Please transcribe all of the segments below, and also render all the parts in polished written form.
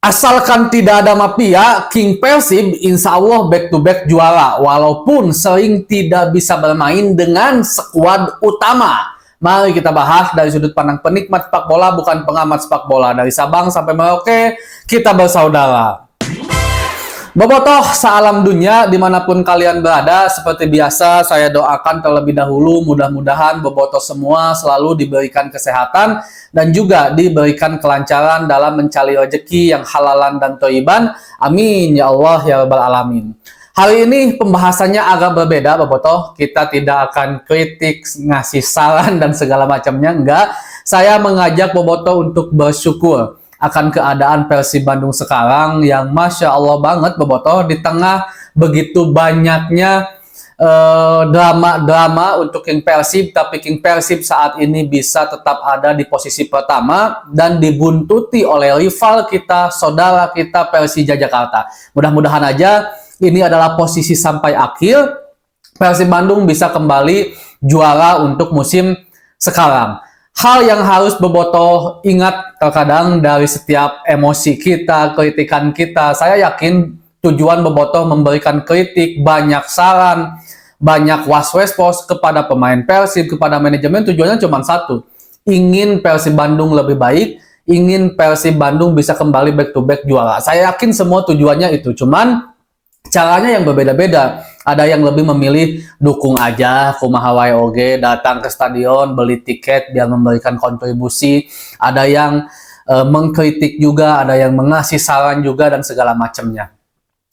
Asalkan tidak ada mafia, King Persib insya Allah back to back juara, walaupun sering tidak bisa bermain dengan skuad utama. Mari kita bahas dari sudut pandang penikmat sepak bola, bukan pengamat sepak bola. Dari Sabang sampai Merauke, kita bersaudara. Bobotoh sealam dunia dimanapun kalian berada, seperti biasa saya doakan terlebih dahulu mudah-mudahan bobotoh semua selalu diberikan kesehatan dan juga diberikan kelancaran dalam mencari rezeki yang halalan dan thayyiban. Amin ya Allah ya rabbal alamin. Hari ini pembahasannya agak berbeda bobotoh, kita tidak akan kritik, ngasih saran dan segala macamnya, enggak. Saya mengajak bobotoh untuk bersyukur akan keadaan Persib Bandung sekarang yang Masya Allah banget bobotoh, di tengah begitu banyaknya drama-drama untuk King Persib, tapi King Persib saat ini bisa tetap ada di posisi pertama dan dibuntuti oleh rival kita, saudara kita Persija Jakarta. Mudah-mudahan aja ini adalah posisi sampai akhir, Persib Bandung bisa kembali juara untuk musim sekarang. Hal yang harus bobotoh ingat terkadang dari setiap emosi kita, kritikan kita, saya yakin tujuan bobotoh memberikan kritik, banyak saran, banyak was-was kepada pemain Persib, kepada manajemen, tujuannya cuma satu. Ingin Persib Bandung lebih baik, ingin Persib Bandung bisa kembali back to back juara. Saya yakin semua tujuannya itu, cuman caranya yang berbeda-beda. Ada yang lebih memilih dukung aja, kumaha wae oge, datang ke stadion, beli tiket biar memberikan kontribusi. Ada yang mengkritik juga, ada yang mengasih saran juga dan segala macamnya.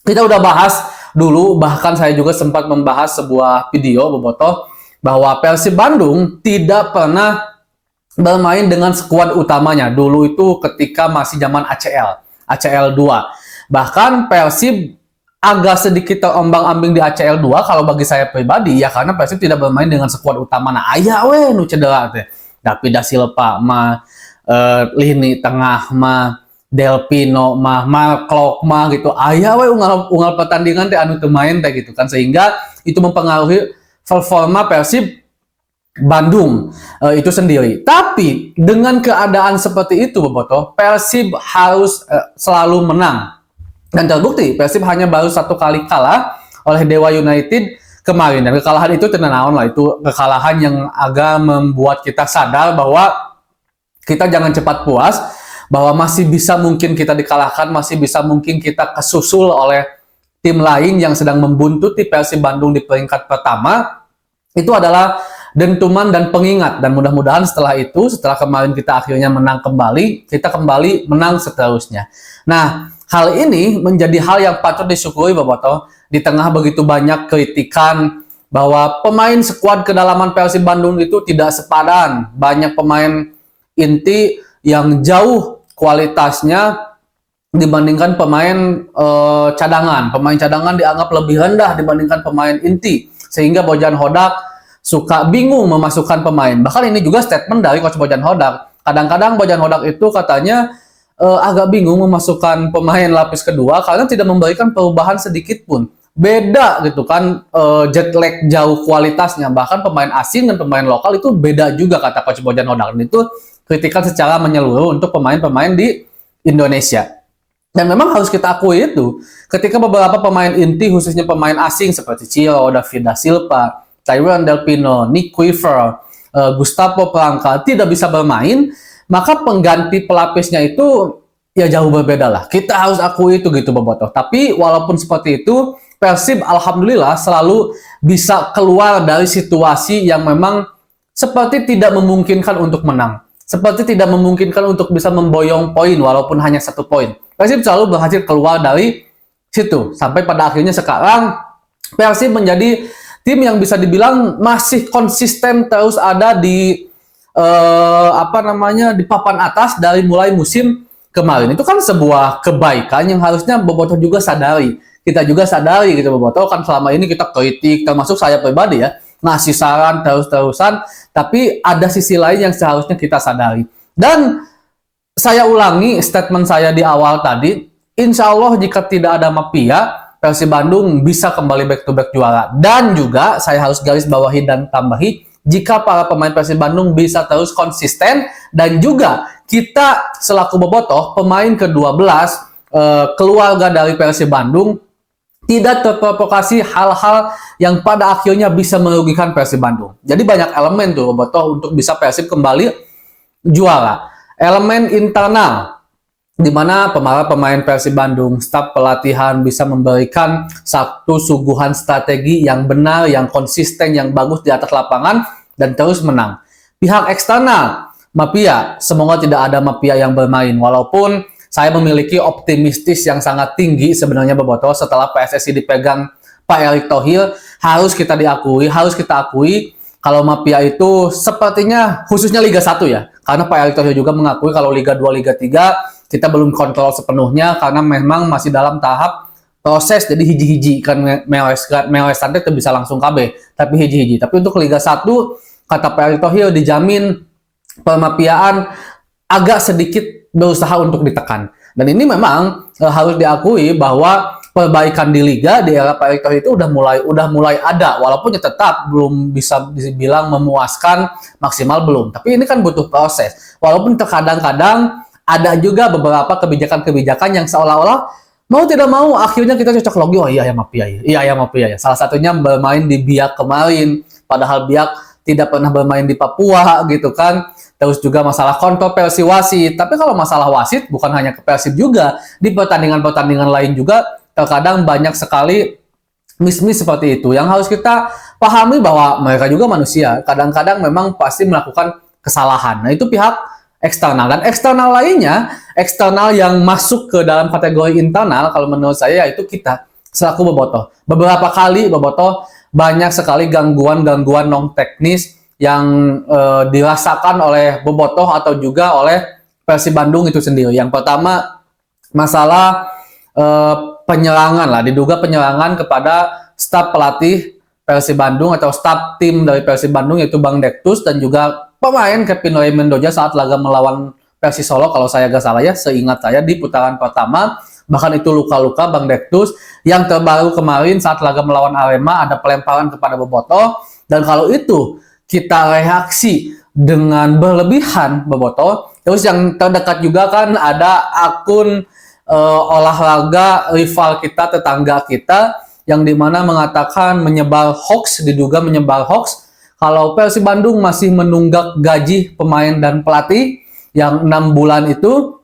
Kita udah bahas dulu, bahkan saya juga sempat membahas sebuah video bobotoh bahwa Persib Bandung tidak pernah bermain dengan skuad utamanya. Dulu itu ketika masih zaman ACL 2. Bahkan Persib agak sedikit terombang-ambing di ACL 2 kalau bagi saya pribadi ya, karena Persib tidak bermain dengan skuad utama. Nah aya we nu cedera teh. David Da Silva mah, lini tengah mah, Delpino mah, Mark Klok mah gitu. Aya we unggal pertandingan teh anu teu main teh gitu kan, sehingga itu mempengaruhi performa Persib Bandung itu sendiri. Tapi dengan keadaan seperti itu bobotoh, Persib harus selalu menang. Dan terbukti Persib hanya baru satu kali kalah oleh Dewa United kemarin, dan kekalahan itu tidak naon lah, itu kekalahan yang agak membuat kita sadar bahwa kita jangan cepat puas, bahwa masih bisa mungkin kita dikalahkan, masih bisa mungkin kita kesusul oleh tim lain yang sedang membuntuti Persib Bandung di peringkat pertama. Itu adalah dentuman dan pengingat, dan mudah-mudahan setelah itu, setelah kemarin kita akhirnya menang kembali, kita kembali menang seterusnya. Nah, hal ini menjadi hal yang patut disyukuri bobotoh, di tengah begitu banyak kritikan bahwa pemain skuad kedalaman Persib Bandung itu tidak sepadan, banyak pemain inti yang jauh kualitasnya dibandingkan pemain cadangan. Pemain cadangan dianggap lebih rendah dibandingkan pemain inti, sehingga Bojan Hodak suka bingung memasukkan pemain. Bahkan ini juga statement dari coach Bojan Hodak. Kadang-kadang Bojan Hodak itu katanya agak bingung memasukkan pemain lapis kedua karena tidak memberikan perubahan sedikit pun. Beda gitu kan, jet lag jauh kualitasnya. Bahkan pemain asing dan pemain lokal itu beda juga, kata coach Bojan Hodak. Dan itu kritikan secara menyeluruh untuk pemain-pemain di Indonesia. Dan memang harus kita akui itu, ketika beberapa pemain inti khususnya pemain asing seperti Ciro, David Da Silva, Tyrone Delpino, Nick Quiver, Gustavo Franca tidak bisa bermain, maka pengganti pelapisnya itu ya jauh berbeda lah. Kita harus akui itu gitu bobotoh. Tapi walaupun seperti itu, Persib alhamdulillah selalu bisa keluar dari situasi yang memang seperti tidak memungkinkan untuk menang. Seperti tidak memungkinkan untuk bisa memboyong poin walaupun hanya 1 poin. Persib selalu berhasil keluar dari situ. Sampai pada akhirnya sekarang Persib menjadi tim yang bisa dibilang masih konsisten terus ada di di papan atas dari mulai musim kemarin. Itu kan sebuah kebaikan yang harusnya bobotoh juga sadari. Kita juga sadari gitu bobotoh, kan selama ini kita kritik, termasuk saya pribadi ya, ngasih saran terus-terusan, tapi ada sisi lain yang seharusnya kita sadari. Dan saya ulangi statement saya di awal tadi, insya Allah jika tidak ada mafia, Persib Bandung bisa kembali back to back juara. Dan juga saya harus garis bawahi dan tambahi, jika para pemain Persib Bandung bisa terus konsisten, dan juga kita selaku bobotoh pemain ke-12 keluarga dari Persib Bandung tidak terprovokasi hal-hal yang pada akhirnya bisa merugikan Persib Bandung. Jadi banyak elemen tuh Bobotoh untuk bisa Persib kembali juara. Elemen internal, di mana para pemain Persib Bandung, staf pelatihan bisa memberikan satu suguhan strategi yang benar, yang konsisten, yang bagus di atas lapangan dan terus menang. Pihak eksternal, mafia, semoga tidak ada mafia yang bermain. Walaupun saya memiliki optimistis yang sangat tinggi sebenarnya Bobotoh setelah PSSI dipegang Pak Erick Thohir, harus kita akui kalau mafia itu sepertinya khususnya Liga 1 ya. Karena Pak Erick Thohir juga mengakui kalau Liga 2, Liga 3 kita belum kontrol sepenuhnya karena memang masih dalam tahap proses, jadi hiji-hiji kan mewes santai itu bisa langsung KB, tapi hiji-hiji. Tapi untuk Liga 1 kata Pak Erick Thohir dijamin pemafiaan agak sedikit berusaha untuk ditekan. Dan ini memang harus diakui bahwa perbaikan di liga di era Pak Erick Thohir itu udah mulai ada, walaupun ya tetap belum bisa dibilang memuaskan maksimal belum. Tapi ini kan butuh proses. Walaupun terkadang-kadang ada juga beberapa kebijakan-kebijakan yang seolah-olah mau tidak mau akhirnya kita cocok logi, oh iya ya mafia ya. Salah satunya bermain di Biak kemarin, padahal Biak tidak pernah bermain di Papua gitu kan. Terus juga masalah kontroversi wasit. Tapi kalau masalah wasit bukan hanya ke Persib juga, di pertandingan-pertandingan lain juga terkadang banyak sekali miss-miss seperti itu. Yang harus kita pahami bahwa mereka juga manusia. Kadang-kadang memang pasti melakukan kesalahan. Nah itu pihak eksternal. Dan eksternal lainnya, eksternal yang masuk ke dalam kategori internal, kalau menurut saya yaitu kita selaku Bobotoh. Beberapa kali Bobotoh banyak sekali gangguan-gangguan non-teknis yang dirasakan oleh Bobotoh atau juga oleh Persib Bandung itu sendiri. Yang pertama, masalah penyerangan lah, diduga penyerangan kepada staf pelatih Persib Bandung atau staf tim dari Persib Bandung yaitu Bang Dektus dan juga pemain Kevin Roy Mendoza saat laga melawan Persis Solo kalau saya nggak salah ya, seingat saya di putaran pertama. Bahkan itu luka-luka Bang Dektus. Yang terbaru kemarin saat laga melawan Arema ada pelemparan kepada Bobotoh, dan kalau itu kita reaksi dengan berlebihan Bobotoh. Terus yang terdekat juga kan ada akun olahraga rival kita, tetangga kita, yang dimana mengatakan diduga menyebar hoax kalau Persib Bandung masih menunggak gaji pemain dan pelatih yang 6 bulan itu.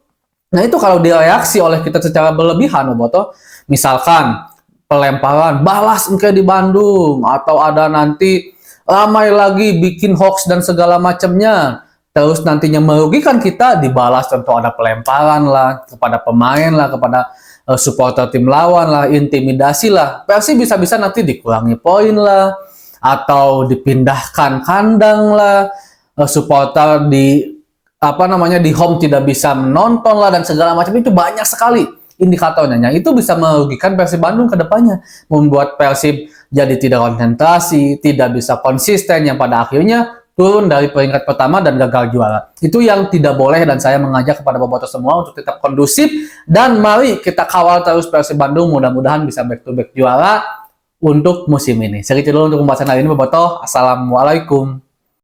Nah itu kalau direaksi oleh kita secara berlebihan Bobotoh, misalkan pelemparan balas engke di Bandung, atau ada nanti ramai lagi bikin hoax dan segala macamnya, terus nantinya merugikan kita, dibalas contoh ada pelemparan lah kepada pemain lah, kepada supporter tim lawan lah, intimidasi lah, Persib bisa-bisa nanti dikurangi poin lah, atau dipindahkan kandang lah, supporter di home tidak bisa menonton lah dan segala macam. Itu banyak sekali indikatornya. Itu bisa merugikan Persib Bandung ke depannya, membuat Persib jadi tidak konsentrasi, tidak bisa konsisten, yang pada akhirnya turun dari peringkat pertama dan gagal juara. Itu yang tidak boleh, dan saya mengajak kepada Bobotoh semua untuk tetap kondusif dan mari kita kawal terus Persib Bandung, mudah-mudahan bisa back to back juara untuk musim ini. Segitu dulu untuk pembahasan hari ini Bobotoh. Assalamualaikum.